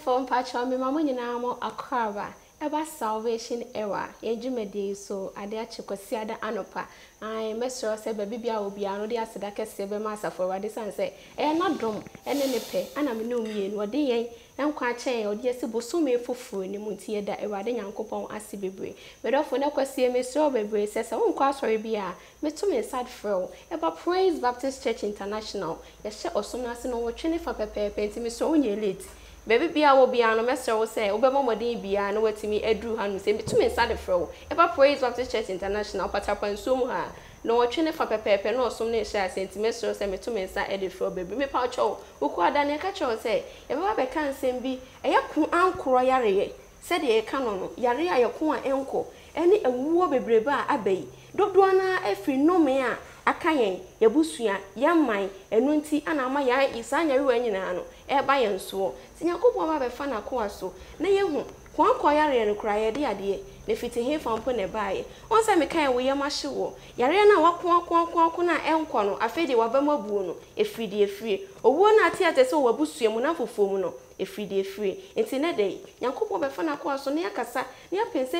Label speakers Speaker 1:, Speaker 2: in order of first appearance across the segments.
Speaker 1: from Pacho, my mamma, and I'm a carver. About Salvation Era, a Jumede, so I dare to consider Anopa. I must say, baby, I will be another as a dark as master for what the son say. Eh, not drum, and any pay, and I'm no me in what day, and quite chain or yes, so me for food in the muntia that a riding uncle pon as Sibibre. But often I see Mr. Bebre says, I won't cross for a beer, Mr. Me sad fro, about Praise Baptist Church International. Yes, or some nothing over training for Pepe, painting me so late. Baby bia will be an master will say, Obama Modi bia no what me Edru Hanu say me to me sad fro. Ever Praise Baptist Church International, Patapa and Sumha. No training for Pepe, no some nation sent me so say me to me sad edit fro baby. Me poucho, who quite done a catcher say, ever can send be a yaku uncle yare. Said ye canon, yare a yakua uncle, any a war bebreba abbey. Doduana every no mea. Akayen yabusuya yamman enunti anama ya isanya rewa nyina no e ba yenso ti yakopon ba be fa na ko aso na yehu kwan koyare no kra ye de ade ne fiti he fampo ne baaye on se me kan we yamahye wo yare na wakon na enko no afede wabamabuo no efiri owo na ate ate se wabusua mu na fofo mu no efiri enti ne dey yakopon be fa na ko aso ne yakasa ne pense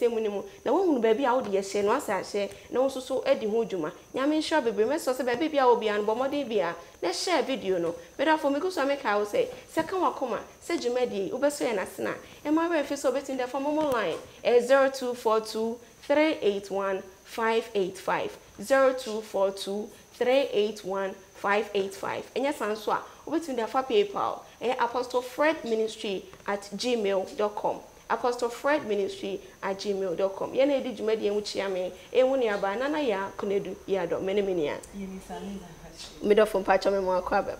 Speaker 1: mu ni mu na wohunu ba bi a wo de ye hye no asa hye na wo soso edi ho dwuma nyame nhwa bebre meso se ba bi a wo bia no bomode bia na share video no better for me go so make I will say second wakoma se dwumadi wo beso ye na sena e ma be fi so betin the for momo line 0242 381 585 0242 381 585 enya sanso a wo betin the for PayPal apostlefredministry@gmail.com apostlefredministry@gmail.com ye na edi dwumadi enwu chia me enwu ne aba nana ya konedu ya do menemenia middle from Pacho me mo akwa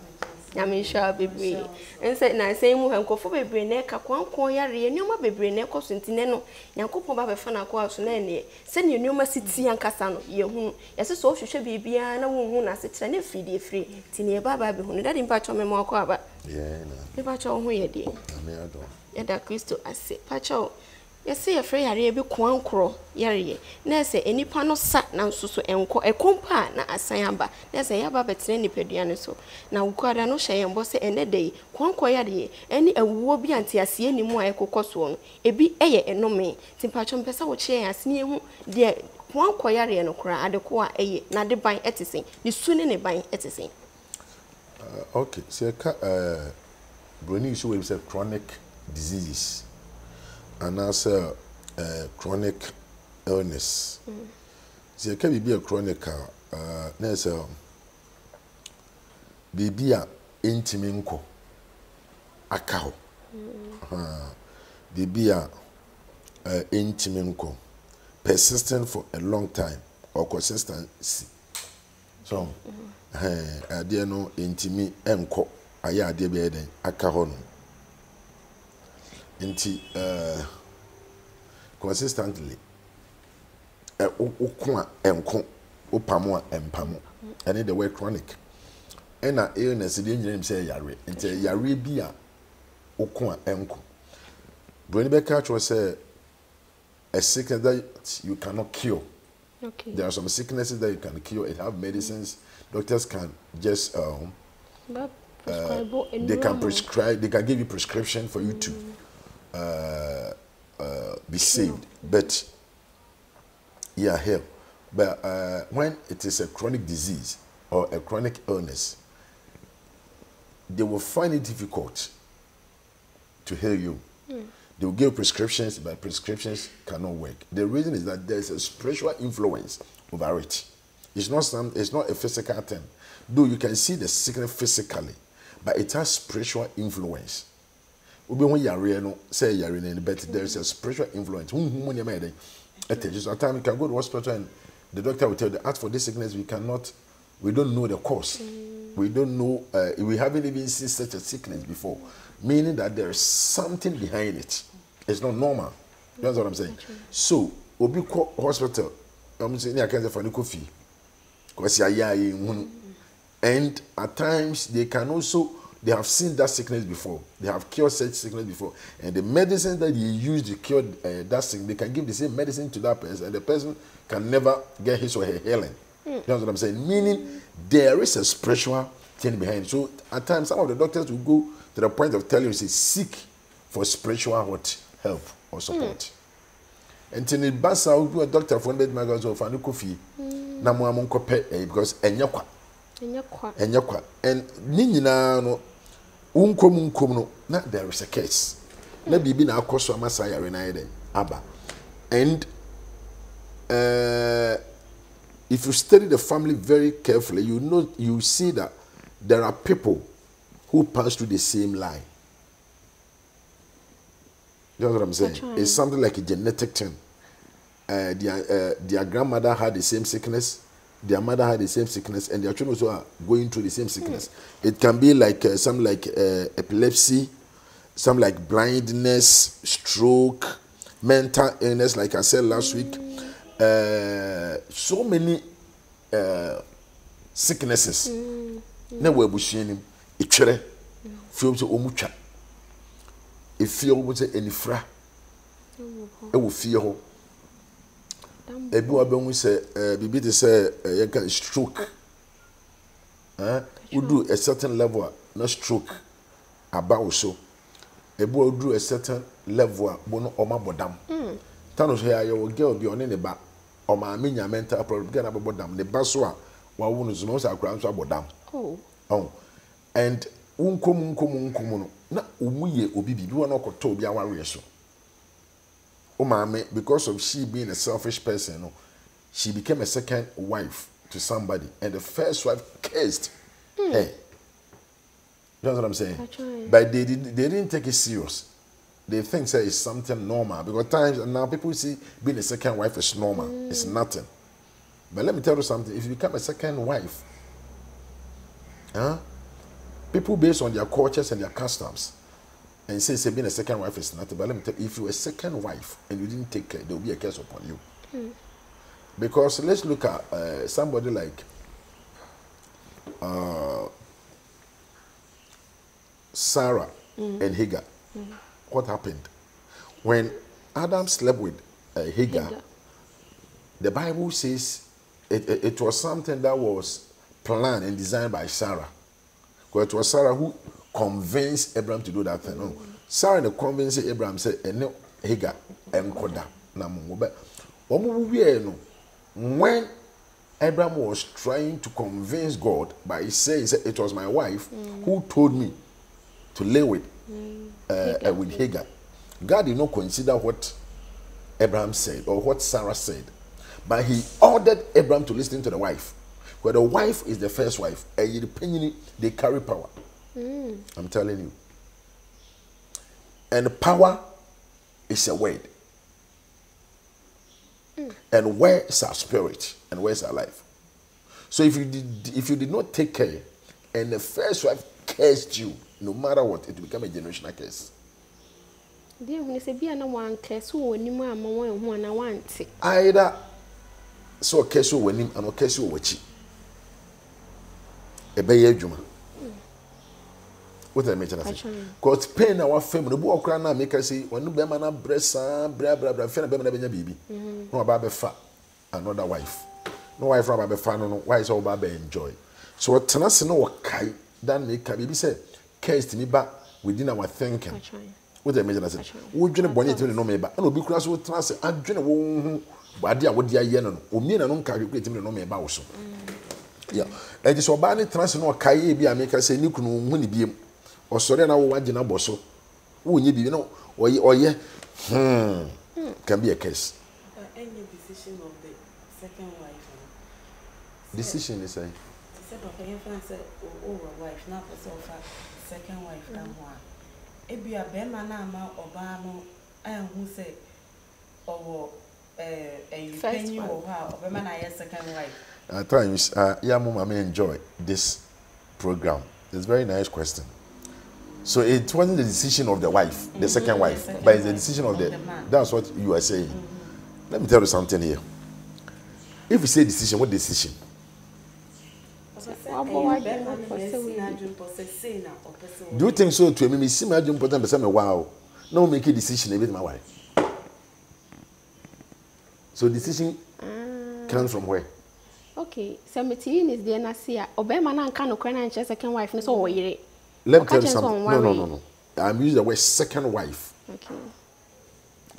Speaker 1: nyame hwa bebre ense na say mu hankofo bebre na ka kwankon yare nyoma bebre na ekoso ntine no yankopon ba befa na kwa so na ene se ne nyoma siti ankasa no ye hu yese so hwehwe bibia na wonhu na se kire na free tine ba be hu dadi Pacho me mo akwa ba
Speaker 2: yeah na
Speaker 1: me Pacho hu ye de
Speaker 2: ame ado
Speaker 1: ya da Kristo ase Pacho yesi ye frɛ yare bi kwankro yare na se enipa no sa na nsoso enko ekompa na asan aba na se yaba betre nipadua ne so na wukwada no hye yembo se enedei kwankro yare eni awuo bi antiase enimu a ekokoso no ebi eye enome timpacho mpesa wo kye asene hu de kwankro yare no kra adeko a eye na de ban etisen ni sune ne ban etisen
Speaker 2: okay so broni issue we say chronic diseases and also chronic illness. So it can be a chronic there's baby a intiminko akao. Baby a intiminko persistent for a long time or consistency. So there no intimi enko aya de be den akaho no. Inti consistently ukwa enko upamo empamo and the word chronic and a illness the engineer say yare nti yare bi a ukwa enko broni be catch was say a sickness that you cannot cure.
Speaker 1: Okay,
Speaker 2: there are some sicknesses that you can cure. It have medicines. Doctors can just they can prescribe, they can give you prescription for you to be saved, but yeah, here. But when it is a chronic disease or a chronic illness, they will find it difficult to heal you. They will give prescriptions, but prescriptions cannot work. The reason is that there is a spiritual influence over it. It's not a physical thing. Though you can see the sickness physically, but it has spiritual influence. When you are say you are but there is a spiritual influence. So at times you can go to hospital and the doctor will tell you, as for this sickness, we don't know the cause. We don't know, we haven't even seen such a sickness before. Meaning that there is something behind it. It's not normal. That's what I'm saying. So, Obi call hospital, I'm saying I can't say for the coffee. And at times they can also, they have seen that sickness before. They have cured such sickness before. And the medicine that you use to cure that sickness, they can give the same medicine to that person, and the person can never get his or her healing. You know what I'm saying? Meaning there is a spiritual thing behind it. So at times some of the doctors will go to the point of telling you, say, seek for spiritual what help or support. And in the basa who a doctor for 100 magazines of an coffee. Na mo amon kope because enyakwa. Enyakwa. And ninyina no unkom no na there is a case. Na bibi na akoso amasaya re na yeden aba. And if you study the family very carefully, you see that there are people who pass through the same line. You know what I'm saying? It's something like a genetic thing. Their grandmother had the same sickness, their mother had the same sickness, and their children also are going through the same sickness. It can be like some like epilepsy, some like blindness, stroke, mental illness, like I said last week. So many sicknesses. Na we bushinim itwere feel so omucha. E feel wo say enifra. E wo feel ho. Ebi wa be hu say bibi dey say you stroke. We do a certain level no stroke about so. Ebi wa do a certain level bono oma bodam. Tano so ya yo girl bi oni ne ba o ma menya mental problem get about bodam ne ba so a wa wo no zuma so akura so abodam. Oh. And unkom no na umuye obi bibi wa no koto obi aware so. O mama, because of she being a selfish person, no, she became a second wife to somebody, and the first wife cursed her. You know what I'm saying? But they didn't take it serious. They think that it's something normal because times now people see being a second wife is normal. It's nothing. But let me tell you something. If you become a second wife, people based on their cultures and their customs, and say being a second wife is nothing. But let me tell you, if you're a second wife and you didn't take care, there will be a curse upon you. Because let's look at somebody like Sarah and Hagar. What happened? When Adam slept with Hagar, the Bible says it was something that was planned and designed by Sarah. Because it was Sarah who convinced Abraham to do that thing. No. Sarah the convinced Abraham said, "No, Hagar, enkoda na mo be." When Abraham was trying to convince God by saying it was my wife who told me to lay with Hagar, God did not consider what Abraham said or what Sarah said, but he ordered Abraham to listen to the wife. Because the wife is the first wife, and they carry power. I'm telling you. And power is a word. And where is our spirit? And where is our life? So if you did not take care, and the first wife cursed you, no matter what, it will become a generational curse. Either so curse you when him and curse you with a bay juma. What I mention, because pain our family, the book crana make us say, when you be man breast, bra, fena be baby. No baby fat, another wife. No wife from baby fan, no wife all baby enjoy. So what tenacity no kai, then make baby say, case me back within our thinking. What I mention, I said, we drink bonnet no me back, and will be cross with tenacity, and drink a wound, but dear, what dear yen, or me and I don't carry great no me about so. Yeah, and just obey tenacity no kai be a make us say, you can win be. Or sorry, now one jina bosso. Who you be, you know, or yeah, can be a case.
Speaker 3: Any decision of the second wife.
Speaker 2: Decision is saying.
Speaker 3: Said of a friend said, oh, wife, not for second wife, come one. It be a bemanama or bamo, and who say, or a penny or how, or a second wife.
Speaker 2: At times, yeah, Mama may enjoy this program. It's a very nice question. So it wasn't the decision of the wife, the second wife, but it's the decision of the man. That's what you are saying. Let me tell you something here. If you say decision, what decision? Do you think so? To me, see my important person. Wow, no make a decision with my wife. So decision comes from where?
Speaker 1: Okay, so material is the Nasia. Obey man can no second wife, no so
Speaker 2: Let me tell you something. No. I'm using the word second wife.
Speaker 1: Okay.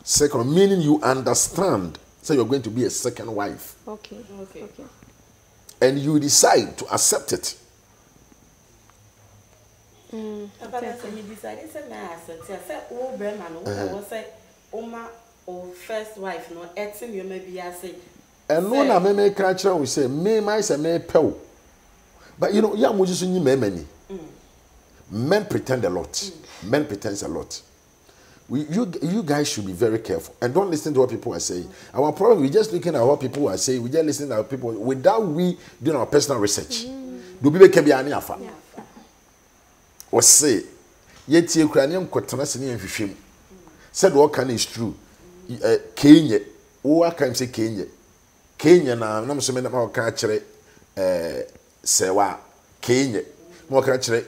Speaker 2: Second, meaning you understand, so you're going to be a second wife.
Speaker 1: Okay.
Speaker 3: Okay.
Speaker 1: Okay.
Speaker 2: And you decide to accept it.
Speaker 3: But I said, you decided to accept it. I said, oh, Bremen, I say, oh, first wife, no, etim, you maybe I say.
Speaker 2: And no, I may catcher will say, me, my, say, may pell. But you know, young was in many. Men pretend a lot. Men pretend a lot. You guys should be very careful and don't listen to what people are saying. Our problem, we're just looking at what people are saying. We just listen to our people without we doing our personal research. Do people can be any afa? Or say, yet Ukrainian Kotanasini and Fishim said what can is true. Kenya, what can say Kenya? Kenya now, no so many more catcher Sewa, Kenya, more catcher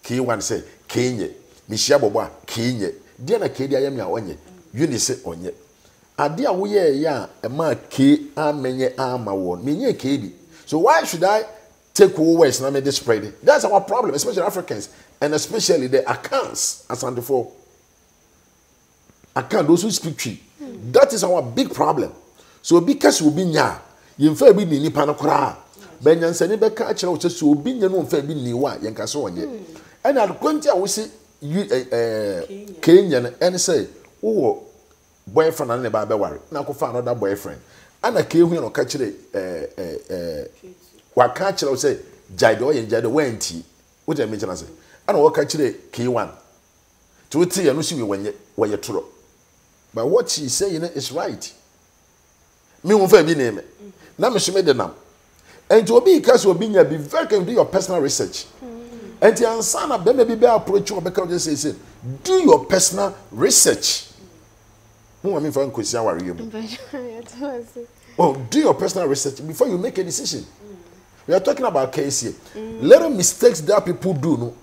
Speaker 2: K1 say Kenya, Mishaboba, Kenya. Dear na kedi ayam ya onye uni se onye ade a wo ye ya e ma ke amenye ama won menye kedi. So why should I take words na me dey spread it? That's our problem, especially Africans and especially the accounts as and for account those who speak tree. That is our big problem. So because we be nya yemfa bi ni nipa no kra ben yansani be ka kire wo so obi nya no mfa bi ni wa yenka so onye and at kwanti a wo si Kenyan and say, oh, boyfriend and never be worried. Now go find another boyfriend. And I came here no catch it. What catch it? I say, Jado and Jado went. What I mention, I say, I don't catch it. K1 to tell you, see when you're true. But what she saying is right. Me won't be name. Now, me she made the name. And to be because you be very careful, do your personal research. And the answer maybe be approach you because just say do your personal research. Who I mean for question worry you. Oh, do your personal research before you make a decision. We are talking about case here. Little mistakes that people do no,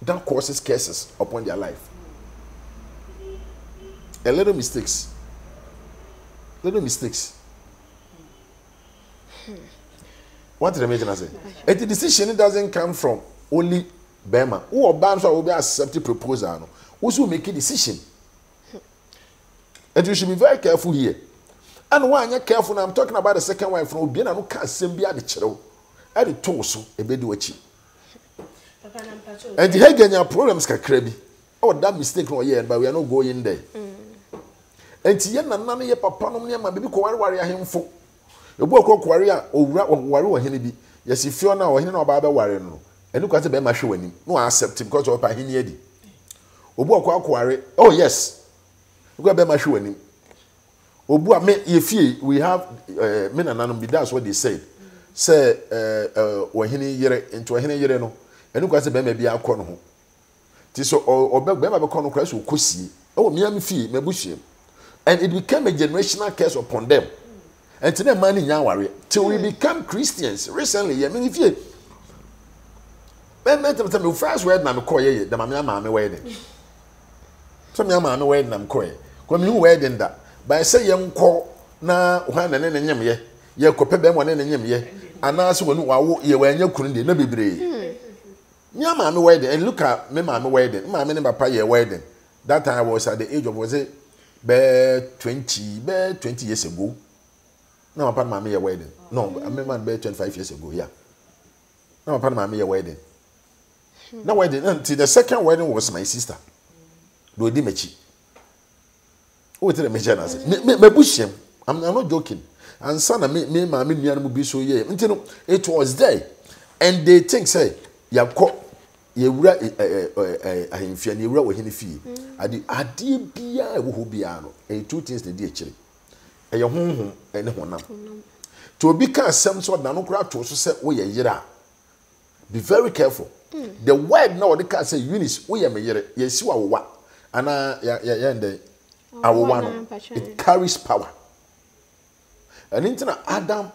Speaker 2: that causes curses upon their life. A little mistakes. Little mistakes. What did I mention? I say? And the decision doesn't come from only Bema. Who or Bam will be accepted proposal. Who will make a decision. And you should be very careful here. And why you're careful, I'm talking about the second wife from Obiana who can't send me at the chero. At the torso, a bed watching. And the Hagen problems can crabby. Oh, that mistake no yet, but we are not going there. And Tiana none of your papa no my baby warrior him for. The book of warrior or warrior Henry. Yes, if you're now or Baba warrior. And look at the Bema show him. No, I accept him because of Pahini. Obu quarry. Oh, yes. Look at Bema show him. Obu, if we have men and anonymity, that's what they said. Say, when he year into a henny year, and look at the Bema be our corner. Tis or Bema corner crash will kusi. Oh, Miami fee, Mebushim. And it became a generational curse upon them. And today, money now worry till we become Christians. Recently, I mean, if you me first word na me koye the mama wedding. So me mama wedding am koye. Ko me wedding da. By say yenko na hwan na ne nyem ye. Ye kope be mo ne nyem ye. Ana so wonu wawo ye wanya kunu de na bebre. Me mama wedding and look at me mama wedding. Mama ne papa ye wedding. That time I was at the age of was it be 20 years ago. No, my partner mama ye wedding. No, I remember be 25 years ago, yeah. No, my partner mama ye wedding. Now wedding until the second wedding was my sister. Do di mechi. What did I mention? Me bush him. I'm not joking. And son me mama nuanu bi so ye. Until it was there. And they think say ya ko ye wura ahemfia ne wura wo hene fie. Ade bia e wo ho bia no. Two things they dey akire. E ye honhom e ne honam. To obi ka asem so na no kura to so say wo ye yira. Be very careful. The word now they can say Eunice, we are me yes you are and it carries power. And into Adam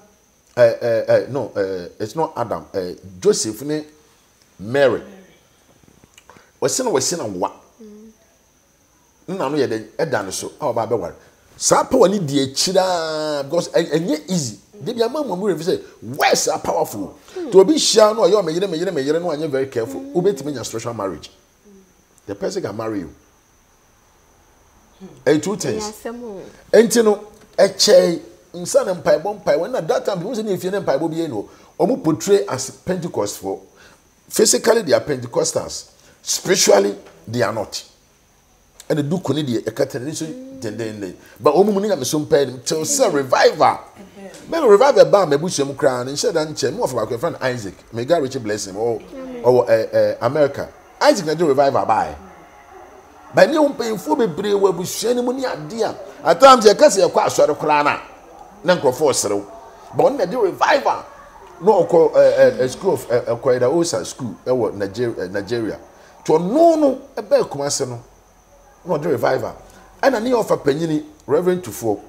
Speaker 2: no it's not Adam Joseph ne Mary was sin wa na no ye den edan so how ba be worry sa power ni die chira because enye easy they be amam mu say words are powerful to be sure no you me yire no anya very careful ubetimi nya spiritual marriage the person can marry you. And two things.
Speaker 1: Yes,
Speaker 2: And you know, a che in San Empire, Bompire, when at that time, he wasn't if you empire will be no, or portray as Pentecost for. Physically, they are Pentecostals. Spiritually, they are not. And the do Kunidia, a Catholicism, but Omunia have some pen till say revival. Maybe revive a bar, maybe some crown, and said, and more of my friend Isaac. May God richly bless him, or America. Isaac, I do revival by. By no paying for me, brave, where we share money idea. At times, your cousin, a quite sort of crana, Nanko Forcero. But when they do revival, no, a school of quite a Osa school, Nigeria. To no, a bell commercial. No, the revival. And I need offer penny, Reverend to four.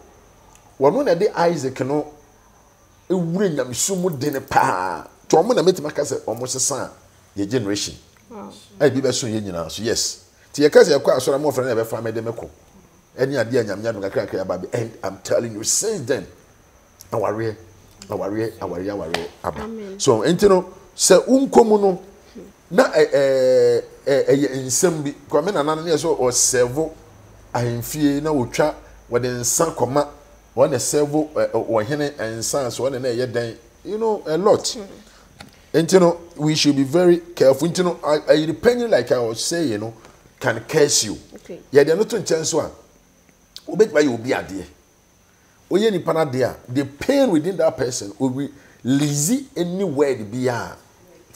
Speaker 2: One day Isaac no, a ring them sumo dinner pa. To a man, I met my cousin almost a son, your generation. I be soon, you know, so yes. Tia cousin, quite so more from ever family demeko. Any idea, I'm and I'm telling you, since then, I worry. So, entino, se communo na nsem bi kwame na nan so o servo ahemfie na wotwa wode nsa koma wona servo o hene nsa so wona na ye dan, you know, a lot. Entino, we should be very careful. Entino, I depending like I was saying, you know, can curse you.
Speaker 1: Okay.
Speaker 2: Yeah, they are not to chance one. Obey by you be a dear. Oye ni pana there, the pain within that person will be lazy anywhere to be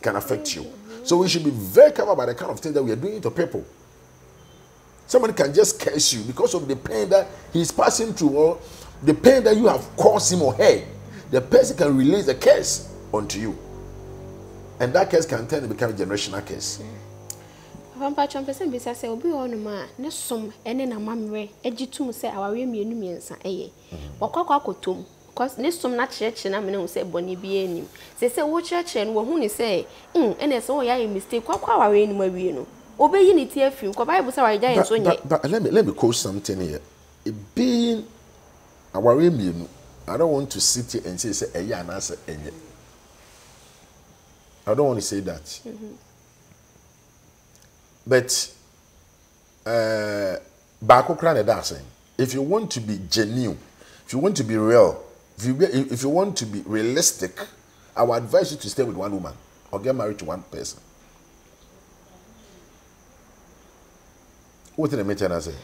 Speaker 2: can affect you. So we should be very careful about the kind of things that we are doing to people. Somebody can just curse you because of the pain that he's passing through, or the pain that you have caused him or her. The person can release a curse onto you, and that curse can turn to become a generational curse.
Speaker 1: Papa Champperson bisa say obi ono ma ne som ene na mamre egitum say aware mienu miensa eye. Wakwa akotom because ne som na church na me ne say boni bi enim. Say wo church no wo hu ni say ene say wo ya mistake kwa aware enim awie no. Obeyi ni tie afim ko Bible say waja yen so nye.
Speaker 2: But let me quote something here. It being aware mienu, I don't want to sit here and say eye anase enye. I don't want to say that. But if you want to be genuine, if you want to be real, if you want to be realistic, I would advise you to stay with one woman or get married to one person. What did I mention? I say?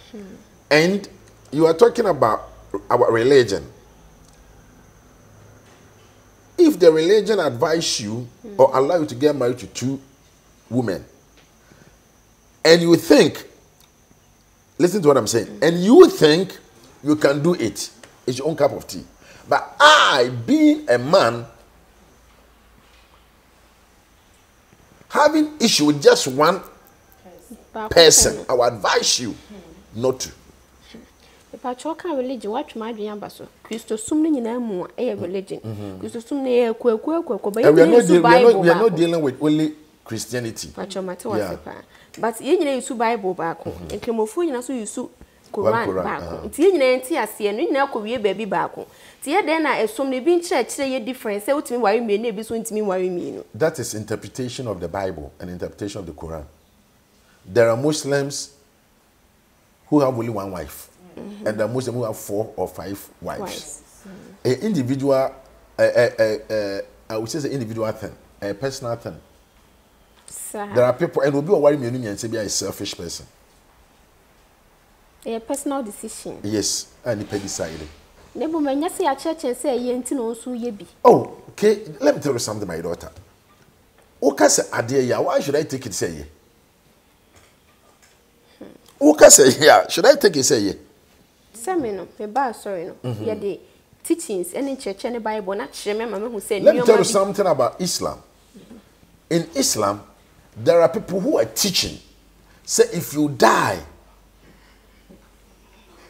Speaker 2: And you are talking about our religion. If the religion advise you or allow you to get married to two women, and you think, listen to what I'm saying, and you think you can do it, it's your own cup of tea. But I, being a man, having issue with just one person, I would advise you not to.
Speaker 1: If I talk about religion, watch my Biambaso. Christo sumning in a more a religion. Christo sumning a we are not
Speaker 2: dealing with only Christianity.
Speaker 1: But you know, you Bible back home, and Camophone, so you so Quran back home. Tia, and you now could be a baby back home. Tia, then I assume they been church say a difference. Say to me, why you may be so to me, why you mean.
Speaker 2: That is interpretation of the Bible and interpretation of the Quran. There are Muslims who have only one wife, and there are Muslims who have 4 or 5 wives. An individual, I would say, an individual thing, a personal thing. There are people, and will be a worry me and say be a selfish person.
Speaker 1: A personal decision.
Speaker 2: Yes, and he decided.
Speaker 1: Never mind, you say a church and say yentino so ye be.
Speaker 2: Oh, okay. Let me tell you something, my daughter. Okay, say adia, why should I take it? Say ye. Okay, say yeah. Should I take it? Say ye.
Speaker 1: Semino, me ba sorry no. Yeah, the teachings, any church, any Bible, not shame. Mama who said.
Speaker 2: Let me tell you something about Islam. In Islam, there are people who are teaching. Say if you die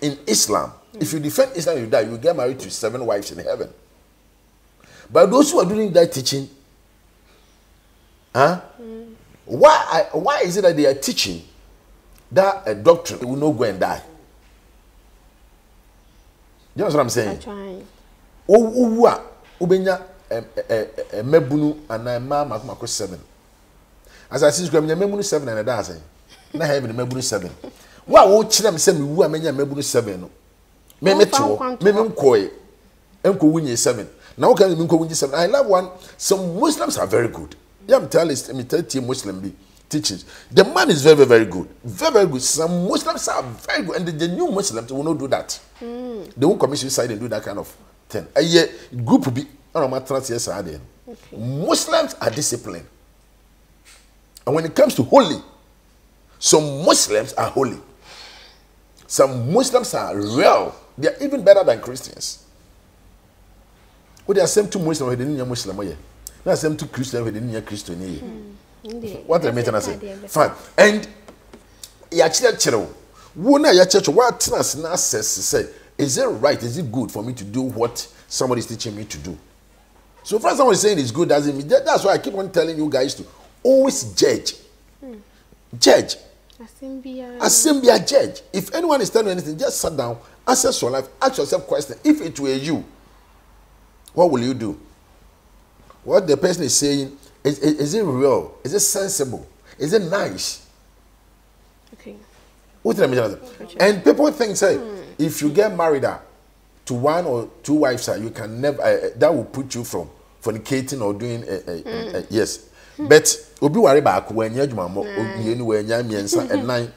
Speaker 2: in Islam, if you defend Islam, you die, you get married to 7 wives in heaven. But those who are doing that teaching, why is it that they are teaching that a doctrine will not go and die? You know what I'm saying? Mebunu and my mama 7. As I see, Grammy Memunu 7 and a dozen. na heaven mabunu 7 wa wo kire me se me wu amenya mabunu 7 no me meto me nkoe enko wunye 7 na wo kan me nko wunye 7. I love one, some Muslims are very good. I'm telling you Muslim be teachings, the man is very very good, very good. Some Muslims are very good, and the new Muslims will not do that. They won't commit suicide and do that kind of thing. A year group will be Muslims are disciplined, and when it comes to holy, some Muslims are holy. Some Muslims are real. They are even better than Christians. Well, they are same to Muslims who didn't Muslim. They are same to Christians who didn't Christian. What I mean, I say, fine. And ya church, wona ya church, what says say, is it right? Is it good for me to do what somebody is teaching me to do? So, for someone is saying it's good, doesn't mean that's why I keep on telling you guys to always judge. Judge. Assembly a judge. If anyone is telling you anything, just sit down, assess your life, ask yourself question. If it were you, what will you do? What the person is saying, is it real? Is it sensible? Is it nice?
Speaker 1: Okay.
Speaker 2: And people think, say, if you get married to 1 or 2 wives, you can never, that will put you from fornicating or doing, yes. But, obi worry back when you're when you're and 9.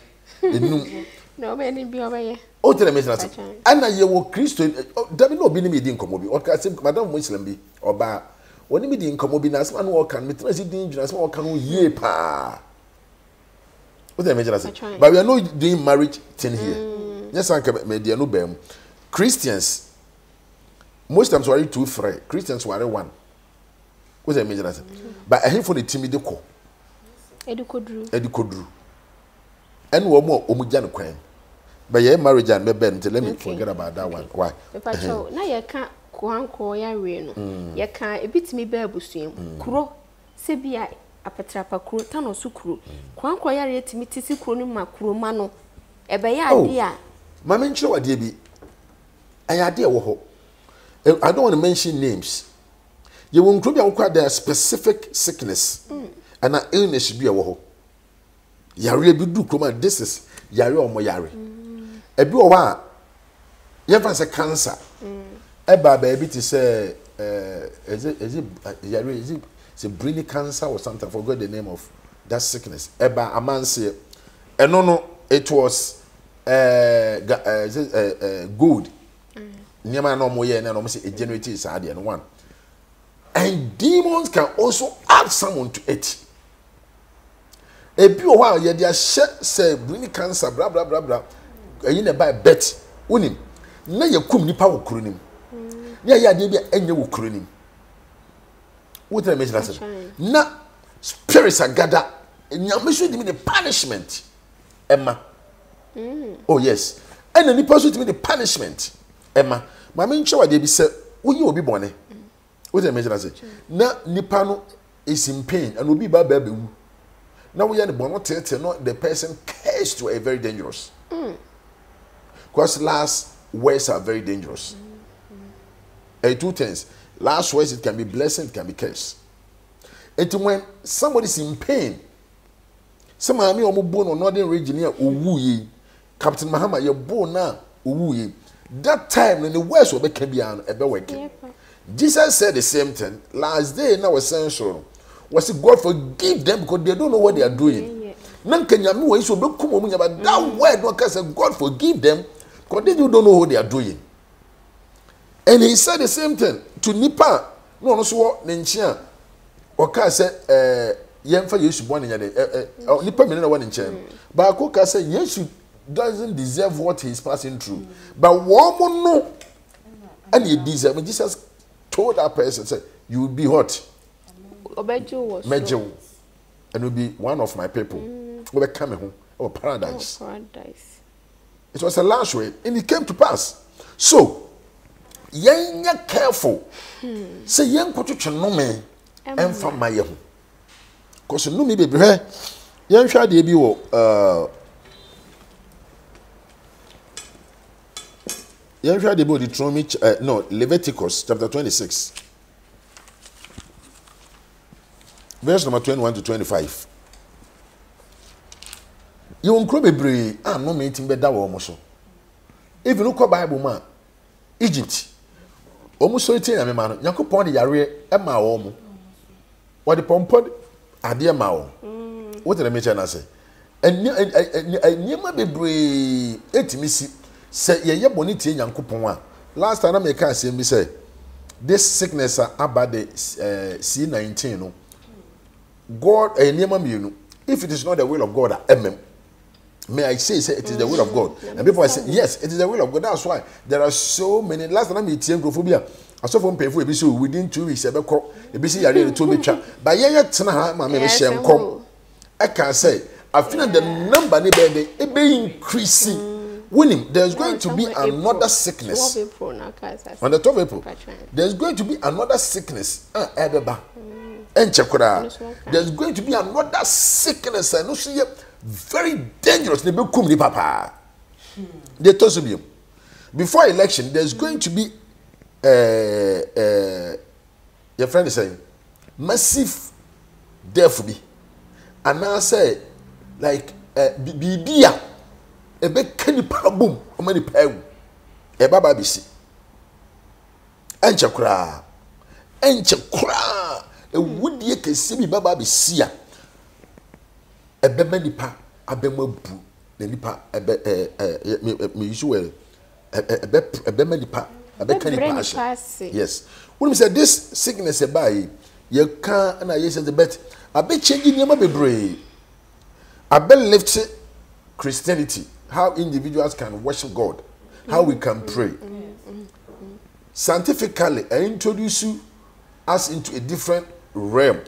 Speaker 1: No, many be over here.
Speaker 2: Oh, tell me, and you will Christian, there be no be me didn't come over, or Madam Muslim be, or ba. When you didn't come over, that's man walk and meet dangerous, walk and ye pa. What I mean, but we are not doing marriage thing here. Yes, I can make no bam. Christians, most times worry 2, 3. Christians worry 1. What I mean, but I hear for the timid co. Educodru. And one more Omujan Queen. But your marriage and Ben, let me forget about that one. Why?
Speaker 1: Now you can't go ya reno. You can't a bit me bear bushim. Kuro, Sebia, a petrapa kuro, tano sucru. Quanko ya rate me tisi cronuma cromano. A baya dear.
Speaker 2: Mamma, show a dear. I idea woho. I don't want to mention names. You won't include their specific sickness and an illness should be a woho. Yari do come this is Yari or Moyari. A biwa, you have a cancer. A baby to say, is it brain cancer or something? I forgot the name of that sickness. Eba a man say, and no, it was good. Never no more, and almost a generator is added and one. And demons can also add someone to it. A few while, yeah, they are say brain cancer, blah blah blah blah. You never buy bet, unim. Na ya kum nipa wo kurunim. Ya de bia enye wo kurunim. What I mention that? Na spirits are gather. Nyame should give me the punishment. Emma. Oh yes. And the person to me the punishment. Emma. Mama nche wa de bi say, wo ye obi bone. What I mention that? Na nipa no is in pain and obi ba ba wu. Now we are the one not the person cursed to a very dangerous. Because last words are very dangerous. 2 things. Last words, it can be blessing, it can be curse. And when somebody is in pain, some army or born or northern region here, Captain Mahama, you're born now, that time when the words will be working. Jesus said the same thing. Last day, now was saying so. Was it God forgive them because they don't know what they are doing? None can you know so don't come but that word no can say God forgive them because they don't know what they are doing. And he said the same thing to Nipa. No so Nenchia. Or can say Yemfa Yesu born in Nipa me no one in chair. But I can say Yesu doesn't deserve what he's passing through. But one more no and he deserves. Jesus told that person, say, you will be hot. Mejo and will be one of my people. Will be coming home or paradise.
Speaker 1: Paradise.
Speaker 2: It was a last way, and it came to pass. So, yen careful. Say yen ko to no me and from my home. Cause no me baby here. Yen hwa de bi wo yen hwa de bi Deuteronomy no Leviticus chapter 26. Verse number 21 to 25. You won't crop a bray, I'm not meeting better almost. If you look at Bible man, Egypt, almost so it's a man, Yanko Pony Yare, and my home. What the pompon, a dear Mao. What did I mention? I say, and near my baby, 8 missy, say, ye bonity Yanko Poma. Last time I make a say, me say, this sickness about the C19. God, a near you. If it is not the will of God, may I say it is the will of God? And people say, yes, it is the will of God. That's why there are so many. Last time I met Gophobia, I saw from pay for a bit within 2 weeks. A BC are to be chat. But yet, my mission come. I can say, I feel the number it be increasing. Winning, there's going to be another sickness. On the 12th April, there's going to be another sickness. There's going to be another sickness. I know see very dangerous. They become the papa. They told you before election. There's going to be your friend is saying massive death be, and now say like bibia a big candy boom how many pegu a baba bisi enchekura a wood ye can see me baba bisi a bema nipa a bema bu the nipa me usual a bema nipa a becani passion. Yes, when we say this sickness by you can't and I yes the bet a bit changing your baby. I bet lift Christianity, how individuals can worship God, how we can pray. Scientifically, I introduce us into a different realm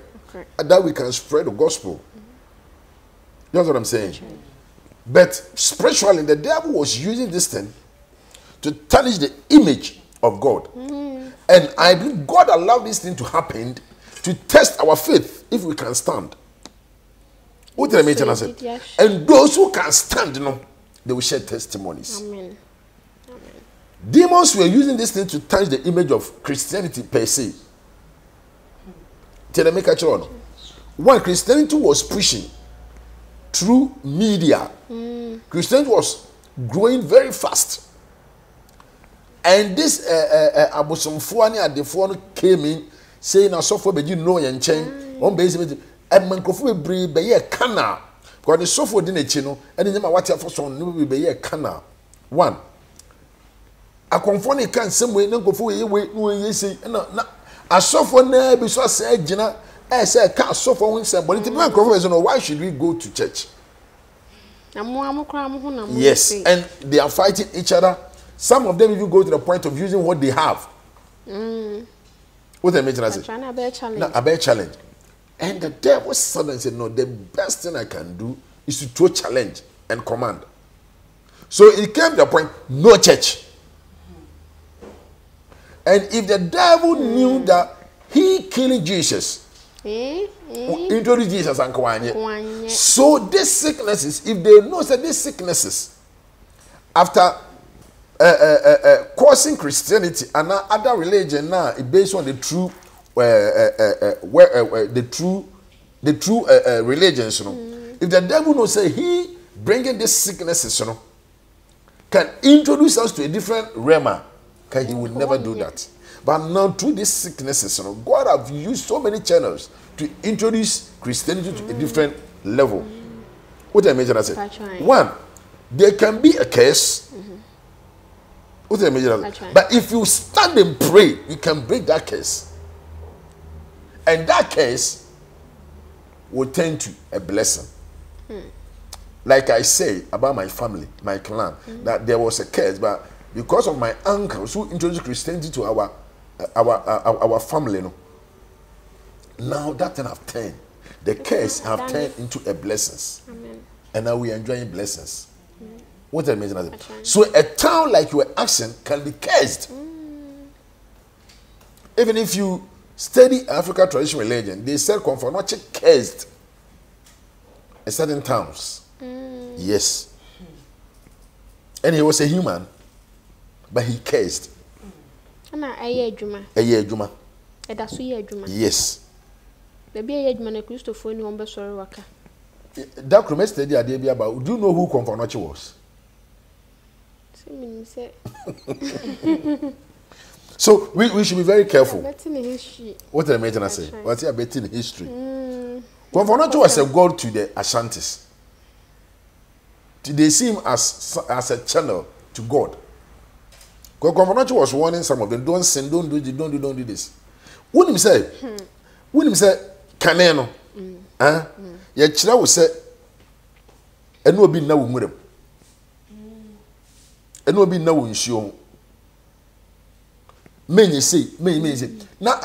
Speaker 2: that we can spread the gospel. You know what I'm saying? But spiritually, the devil was using this thing to tarnish the image of God. And I believe God allowed this thing to happen to test our faith if we can stand. What did I mention? I said, and those who can stand, you know, they will share testimonies. Amen. Amen. Demons were using this thing to tarnish the image of Christianity per se. Tell them, make a choice. One, Christianity was pushing through media. Christianity was growing very fast. And this Abosomfuani at the phone came in saying, I suffer, but you know, and chain on basis. And Mancofu be a canal. Because the software didn't chino, and in the water for some be a canal. One. A conforming can some way, no go for you say, no, a software never be so said, Jenna, I said, can't suffer when somebody to make why should we go to church? Yes, and they are fighting each other. Some of them even go to the point of using what they have. What they mention as a bear challenge. And the devil suddenly said, no, the best thing I can do is to throw challenge and command. So it came to the point, no church. And if the devil knew that he killed Jesus, introduced Jesus and Kwanye. So these sicknesses, if they know that these sicknesses, after causing Christianity and other religion now, based on the true the true religions, you know. If the devil knows say he bringing these sicknesses, you know, can introduce us to a different realm, he will never do that. But now through these sicknesses, you know, God have used so many channels to introduce Christianity to a different level. What I mentioned, I said, one, there can be a curse. What I mentioned, but if you stand and pray, you can break that curse. And that case will turn to a blessing. Like I say about my family, my clan, that there was a case, but because of my uncles who introduced Christianity to our family, you know, now that thing have turned. The case have turned into a blessings. Amen. And now we are enjoying blessings. What I mean? So a town like your accent can be cursed. Even if you study African traditional religion, they said comfort not cursed in certain towns. Yes. And he was a human, but he cursed. Yes.
Speaker 1: Baby, a man, a Christopher, no one sorry waka.
Speaker 2: that Chrome study idea be about. Do you know who Komfonochi was? So we should be very careful. What did I mention? I say, what's your betting history? Komfonochi was a god to the Ashantis. They see him as a channel to God. Komfonochi was warning some of them, don't sin, don't do this. When him say, Kaneno, ye chira wo say, eno obi na wo murem. Eno obi na wo nsuo. Menye say. Na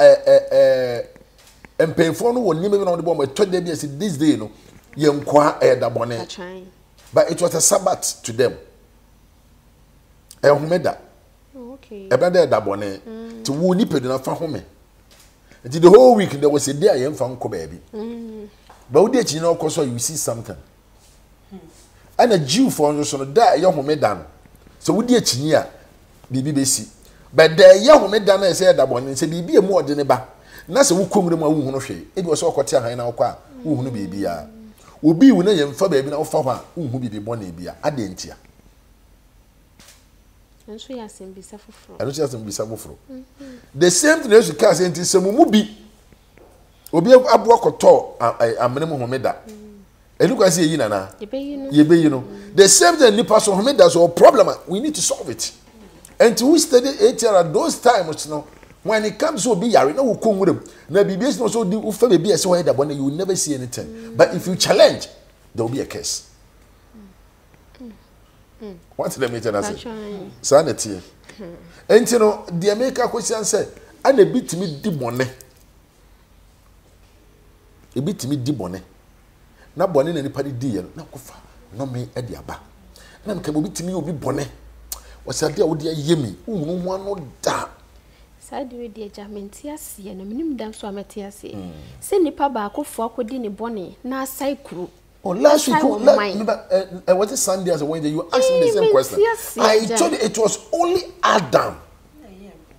Speaker 2: empemfo no woni me na wo de bom to dey be say this day no, ye nkwa da bone. But it was a Sabbath to them. Ehumeda.
Speaker 1: Okay.
Speaker 2: Ebada da bone. To wo ni pedu na fa home. Until the whole week there was a day I am from baby. But we did you know cause you see something. And a Jew for us on die young medan. So we did chinia BBC. But the young medan said that one and said be more than a ba. Nasa who come to my wound. It was all quatia in our car, who be ya. Will be when I am for baby now for her, who be born a beer. I didn't ya.
Speaker 1: And so yes, and be suffer from.
Speaker 2: I don't just be suffer from. The same thing as you can say, some mubi. Obi abuako to a minimum homeda. And look, I say, you know, the same thing, nipa so homeda, so problem, we need to solve it. And to study 8 years at those times, when it comes to be yari, no, who come with them. Now, BBS no so do uffe be a so head that you will never see anything. But if you challenge, there will be a case. What did I mean to say? Sanity. And you know, the American question said, and a bit to me dibone. A bit to me dibone. Not bonnet anybody dear, no kufa, no me ediaba. And I'm coming to me will be bonnet. What's that dear with dear Yemi? One no da.
Speaker 1: Sad with dear Jamentias, and a minimum dam so Matias. Send the paba for Codini bonnet, na cycle. Oh, last week, what is Sunday as a Wednesday? You asked me the same question. I told you it was only Adam.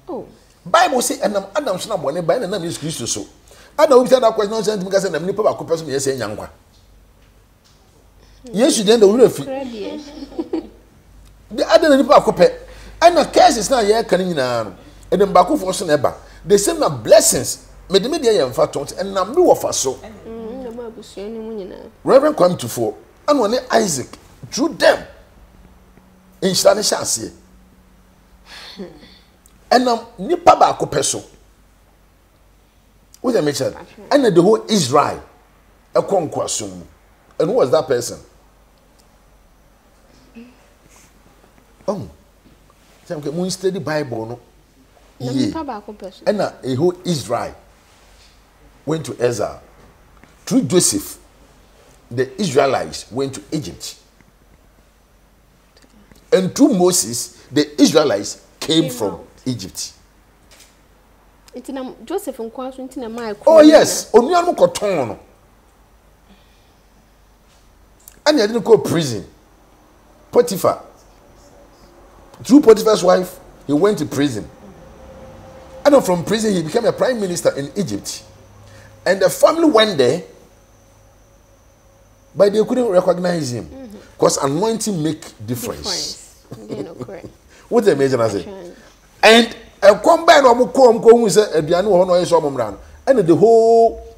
Speaker 1: Oh, Bible say, and Adam should not want to buy the name is Christ. So I don't know that question because I'm a people person. Yes, young one. Yes, you then the will the other people are copy. And the case is not yet coming now. And then Baku for Soneba. They send my blessings. Made the media and fat and number of us so. Reverend come to four, and when Isaac drew them in Shani and nipa ba peso. What I mentioned, and the whole Israel a conquasum. And who was that person? Oh, we study Bible, no? Yeah. And a whole Israel went to Ezra. Through Joseph, the Israelites went to Egypt. And through Moses, the Israelites came from Egypt. Joseph and
Speaker 2: oh, yes. Only I'm cotton. And he didn't go to prison. Potiphar. Through Potiphar's wife, he went to prison. And from prison, he became a prime minister in Egypt. And the family went there. But they couldn't recognize him because anointing make difference. What the imagine I say? And a combine of who said and the whole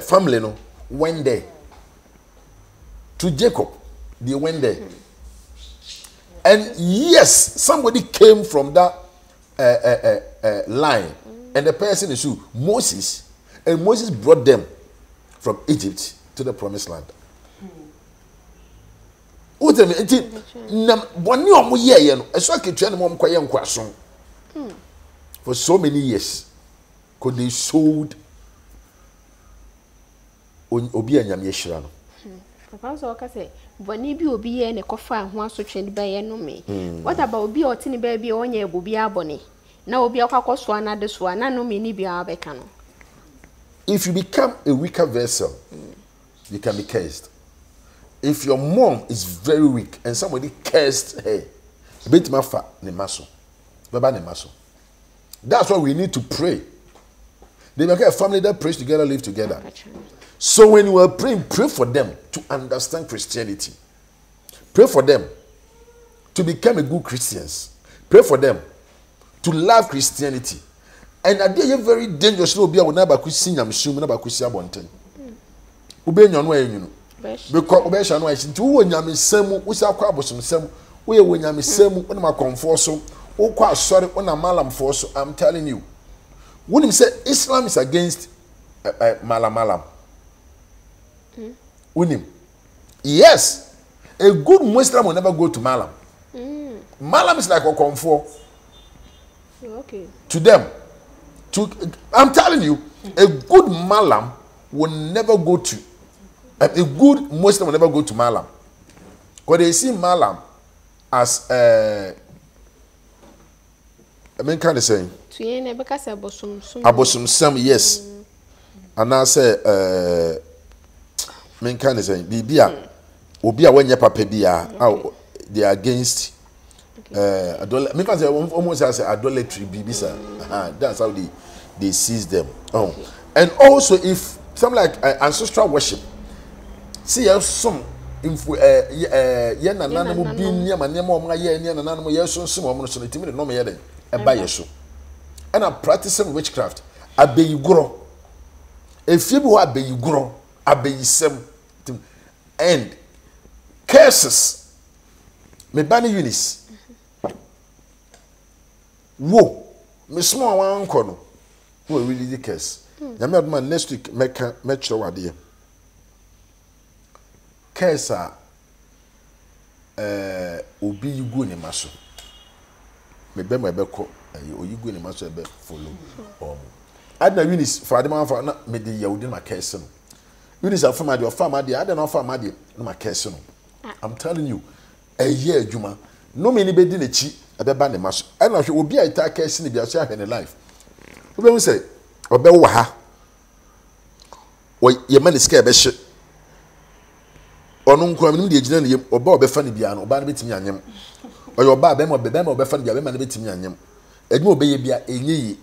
Speaker 2: family no went there to Jacob. They went there, and yes, somebody came from that line, and the person is who? Moses, and Moses brought them from Egypt to the promised land. For so many years, could they sold Obi and Yamyeshran? What about Obi or Tiny Baby on your Bubia Bonnie? Now Obi Akoswana this one, no mini Biabecano. If you become a weaker vessel, you can be cursed. If your mom is very weak and somebody cursed her, bit mafa ne maso, baba ne maso. That's why we need to pray. They make a family that prays together, live together. So when you are praying, pray for them to understand Christianity. Pray for them to become a good Christians. Pray for them to love Christianity. And I did very dangerous to be a never could sing I'm assuming about Christian Bonten. Obey your way, you know. Because Obesha no I to when Yami Semu, we shall crab some sem, we when Yami Semu, when my conforso, oh quite sorry when a malam force, I'm telling you. Wouldn't say Islam is against malam. Wouldn't him? Yes, a good Muslim will never go to malam. Malam is like a comfort.
Speaker 1: Okay.
Speaker 2: To them. I'm telling you, a good malam will never go to. A good Muslim will never go to malam. Because they see malam as I mean, kind of saying. Abosum some yes. And I say, men kind of saying, Bibia, Obia when your papa bia, they are against. Because almost as idolatry, that's how they seize them. Oh, and also if something like ancestral worship, see some info yen and animal being near my name or my yen and animal yes, some woman so timid no me and buy so. And I'm practicing witchcraft. I be you grow. If you are be you grow, I be some and curses. Me banny Eunice. Whoa, me small one corner. Who really the case? Yamad man next week make sure what dear. Case obi you go in maso. Me be my beko, or you go in maso be follow. Adna Eunice for the man for not me the Yahudi my case. Eunice are from my farm, I don't know farm, my case. I'm telling you, a year, Juma, no many bed in a cheap. Abeba ne maso and na hwe obi a ita case ni bia so ahwe ne life obi mu say obe wo ha o ye mani ska be hye onu nko am de gina ne yem oba obefa ne bia no oba ne betimi anyem o ye oba be mo obefa ne bia be ma ne betimi anyem edwuma obe ye bia enyeyi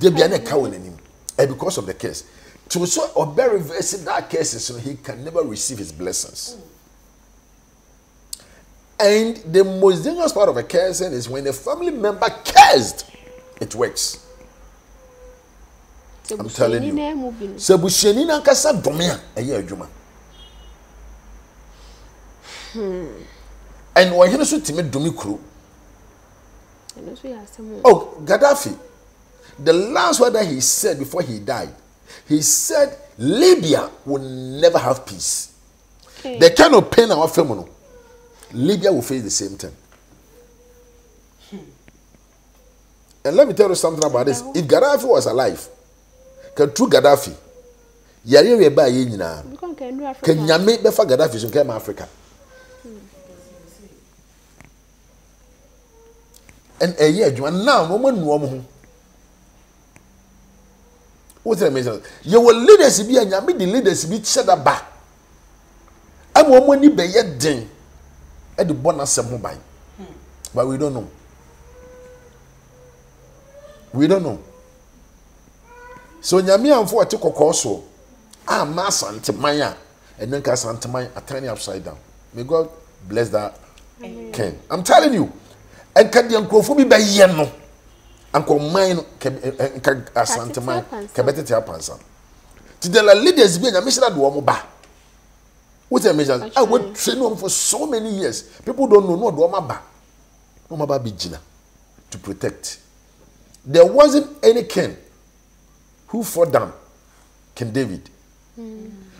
Speaker 2: de bia ne ka wonanim because of the case to so obe reverse that case so he can never receive his blessings. And the most dangerous part of a cursing is when a family member cursed, it works. I'm telling you. Sebusheni na kasa domia eye adwuma. And when he so timi domi kru. Oh, Gaddafi. The last word that he said before he died, he said Libya will never have peace. Okay. The kind of pain our family Libya will face the same thing. And let me tell you something about this. If Gaddafi was alive, can true Gaddafi, yari we ba ye nyina. Can nyame be fa Gaddafi so come Africa. And a year now no man no mo. What the measure? You will leaders be and nyame the leaders be cheda ba. Am wo ni be ye den. At the bonus sem by. But we don't know. We don't know. So nyame amfo ate kokoso a ma santemanya and then ka santemanya atani upside down. May God bless that king. I'm telling you. And can the uncle be by ye no. Uncle mine can asantemanya can better tell pansa. To the leaders be nyame shira do wo ba. What a measure? I would train them for so many years. People don't know what Omaba. Omaba Bijina to protect. There wasn't any king who fought down King David.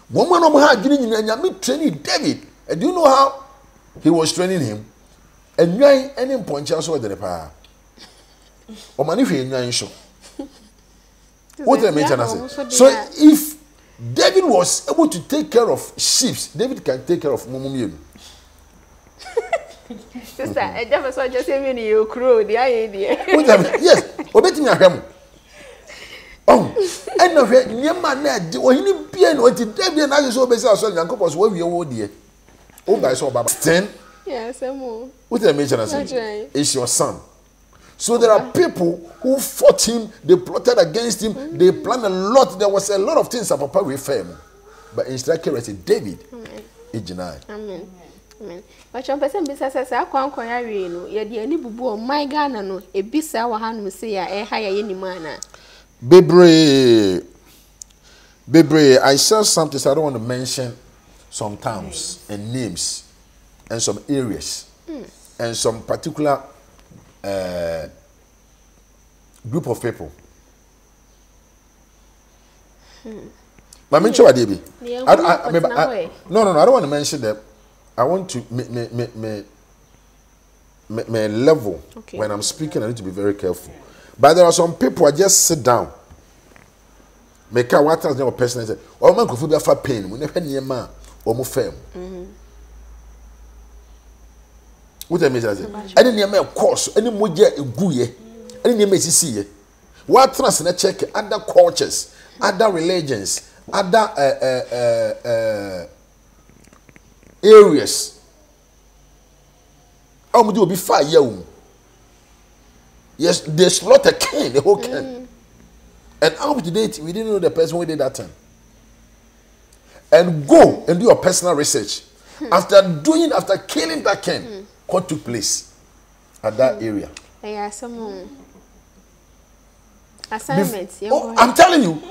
Speaker 2: Woman of her training David. And do you know how he was training him? And you ain't any point just over the power. Or man if you ain't sure. What a measure? So if David was able to take care of sheep, David can take care of Mumumienu.
Speaker 1: Sister, I just saw just even you crow the idea.
Speaker 2: Yes, obeting a ham. Oh, and no, near my net, or any piano, what did David and I so best as well, Uncle was where you old dear. Oh, I saw Baba 10.
Speaker 1: Yes, some more.
Speaker 2: What I mention as is your son. So there are people who fought him, they plotted against him, they planned a lot fact, there was a lot of things that Papa we fame, but instead of David,
Speaker 1: Amen. Amen. Amen. But your person business I can't quite no, yet the any bubu my Ghana no, a bisa wa hanu say a higher any mana.
Speaker 2: Bebre, I saw something so I don't want to mention some towns and names and some areas and some particular group of people. But I sure I no, I don't want to mention them. I want to me level when I'm speaking. I need to be very careful. But there are some people I just sit down. Make a what else person and say, "Oh man, could be a pain. We never near man or more firm." What I mean is, any near me of course, any more a guye, any near me see. What trust in a check other cultures, other religions, other areas. How would you be fire you? Yes, they slaughter Cain, the whole Cain. And up to date, we didn't know the person who did that time. And go and do your personal research. After killing that Cain, what took place at that area?
Speaker 1: Yeah, some assignments.
Speaker 2: I'm telling you,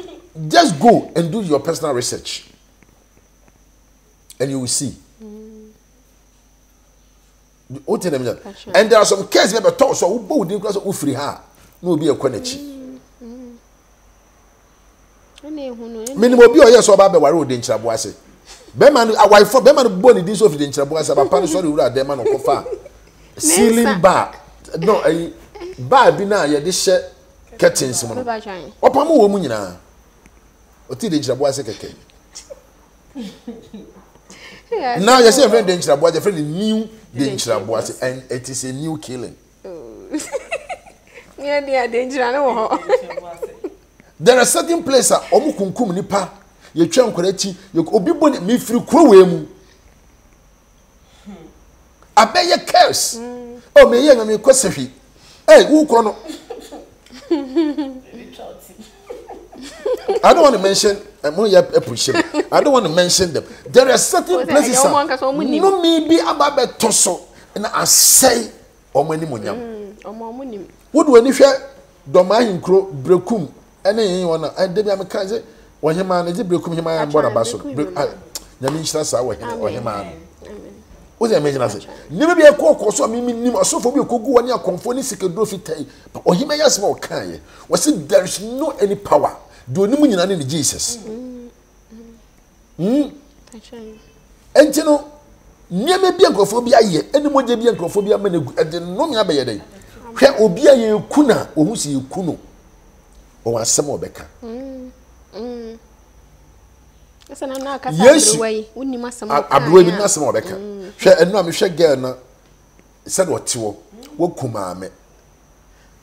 Speaker 2: just go and do your personal research. And you will see. And there are some cases where talk so who didn't cross who free her. No be a quench. Minimum be yes or baba waro de nchiraboase. Be man awai for be man boni din so fi de nchiraboase ba pan sorry wura de man no kofa. Ceiling bar. No bar bi na ye de hye curtains mo. Opam wo mu nyina. Oti de nchiraboase keke. Now you see a friend danger boy, a friend new danger boy, and it is a new killing.
Speaker 1: Yeah, they are dangerous.
Speaker 2: There are certain places omukunkum nipa ye twa nkorachi ye obi boni me firi krowe mu abeye curse o me ye ngam kwasehwi wo kro no I don't want to mention I don't want to mention them. There are certain places no me be ababe toso na asay omani munyam wo do ani hwe doma hinkro brekum ene yin wona and dem am kan say wohema na je brekum hema ya boda baso nyame nhyira sa wohema wo dey imagine say nyame bi ekọ so mi nim asofo bi ekogu woni akonfo ni sikedro fitai ohima ya sema o kan ye we say there is no any power do ni munyina ni Jesus entino nyame bi ankofo bi aye eni moje bi ankofo bi amana ede no me abaye den hwe obi aye kuna ohu si kuno o wasem obeka
Speaker 1: esa na na akasa abruwai unni masem
Speaker 2: abruwai bi na asem obeka hwe enu am hwe girl na said wotewo wo kumaame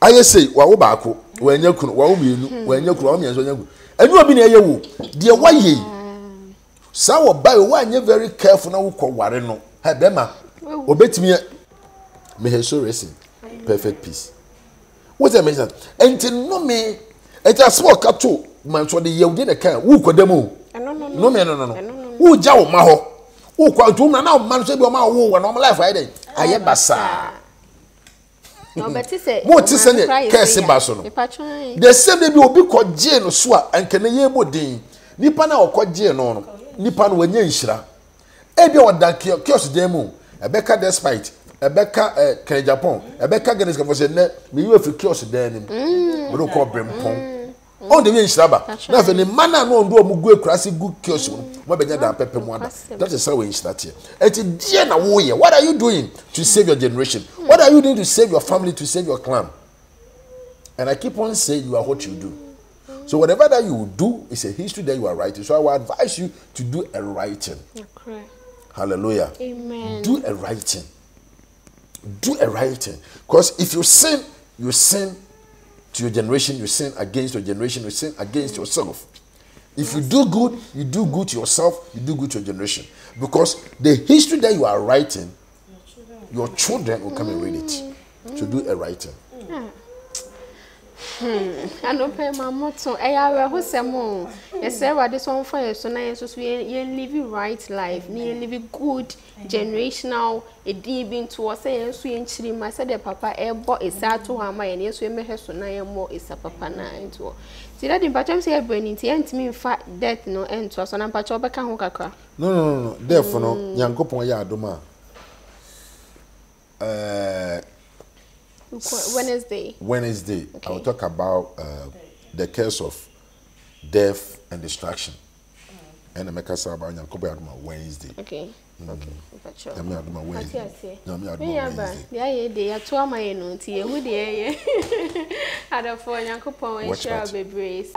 Speaker 2: aye sei wa wo baako wa anya kuno wa wo mienu wa anya kuno wa mienso anya kuno enu obi na eye wo de waye sa wo bai wo anya very careful na wo kɔ ware no ha bema obetimi me he so racing perfect peace what I mean enti no me enti asmo kato man so de yewde de kan wo kɔdam no wo ja wo ma ho wo kɔ to na man so bi o ma wo wo no life ai dey aye basa
Speaker 1: no beti say
Speaker 2: mo ti say ne kese baso no the same dey bi obi kɔ je no so a ankene ye bodin nipa na okɔ je no nipa no wanya nhira ebi oda kiosk dem mu ebeka despite ebeka kan Japan ebeka Guinness for say na me you fi kiosk dem nim we do call brempon on dey nhira ba na fe ni mana no ndo omugu ekurase gu kiosk mo benya da pepe mu ada that is how we nhira tie eti die na wo ye what are you doing to save your generation what are you doing to save your family to save your clan and I keep on saying you are what you do. So whatever that you do is a history that you are writing. So I will advise you to do a writing.
Speaker 1: Okay.
Speaker 2: Hallelujah.
Speaker 1: Amen.
Speaker 2: Do a writing. Do a writing. Because if you sin to your generation, you sin against your generation, you sin against yourself. If you do good to yourself, you do good to your generation. Because the history that you are writing, your children will come and read it. So do a writing.
Speaker 1: Anope mamoto eya ho semo yese wade so mfa yeso na yeso so ye live right life ni live good generational edin bi nto wo say yeso ye nchiri ma say de papa ebo esato ha ma ye ne yeso emehwe so na ye mo esa papa na nto ti da di mpacham say ebrani ti entimi mfa death no ento so na mpacha obeka ho kakra
Speaker 2: no therefore no Nyankopon ya adoma
Speaker 1: Wednesday,
Speaker 2: okay. I will talk about the curse of death and destruction. And I make us about Wednesday.
Speaker 1: Okay. Okay.
Speaker 2: I'm not Wednesday. No, I'm not Wednesday.
Speaker 1: Yeah, they are 2 my no tea. Who the air? Had a phone, Uncle Pong, and share baby.